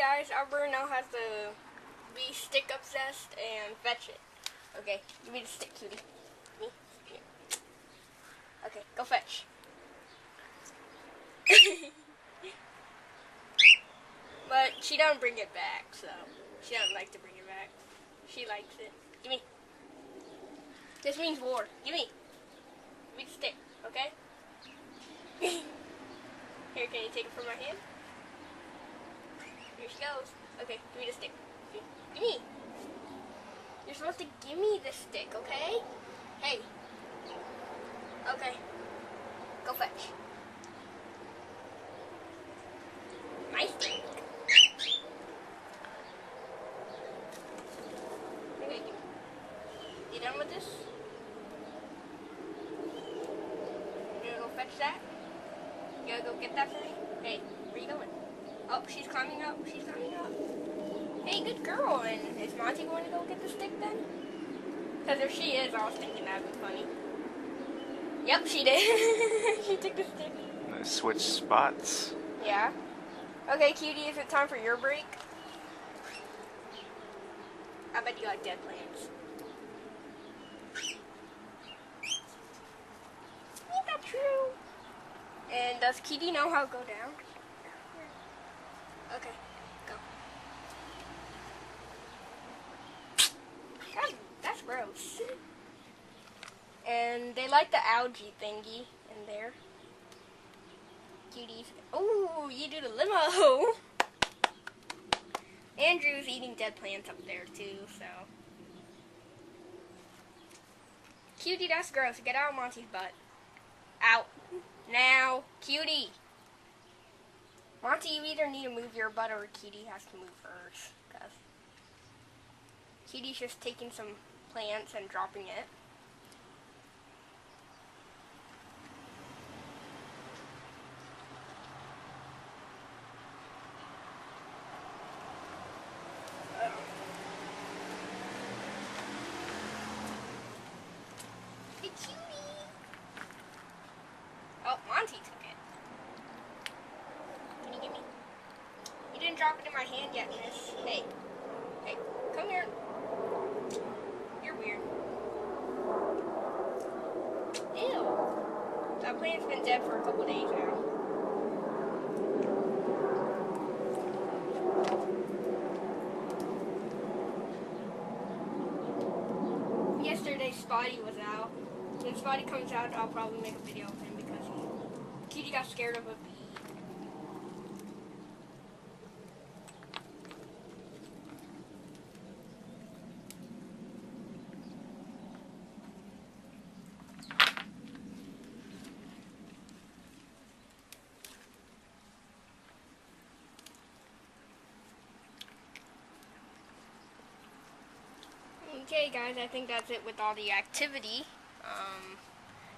guys, our bird now has to be stick obsessed and fetch it. Okay, give me the stick, Cutie. Me? Here. Okay, go fetch. But she don't bring it back, so she don't like to bring it back. She likes it. Give me. This means war. Give me. Give me the stick, okay? Here, can you take it from my hand? Here she goes. Okay, give me the stick. Give me. You're supposed to give me the stick, okay? Hey. Okay. Go fetch. My stick. Okay, you done with this? You gonna go fetch that? You gotta go get that for me? Hey, where you going? Oh, she's climbing up. She's climbing up. Hey, good girl. And is Monty going to go get the stick then? Because if she is, I was thinking that would be funny. Yep, she did. She took the stick. Switch spots. Yeah. Okay, Cutie, is it time for your break? I bet you like dead plants. Ain't that true? And does Cutie know how to go down? Okay, go. That's gross. And they like the algae thingy in there. Cuties. Oh, you do the limo. Andrew's eating dead plants up there too, so. Cutie, that's gross. Get out of Monty's butt. Out. Now, Cutie. Monty, you either need to move your butt or Cutie has to move hers. Cause Cutie's just taking some plants and dropping it. Hey, Cutie! Oh, Monty took it. Can you give me? You didn't drop it in my hand yet, miss. Hey. Hey, come here. You're weird. Ew. That plant's been dead for a couple days now. Yesterday, Spotty was out. When Spotty comes out, I'll probably make a video of him because Cutie got scared of a bee. Okay guys, I think that's it with all the activity.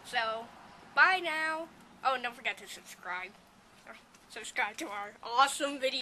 So, bye now. Oh, and don't forget to subscribe. Subscribe to our awesome video.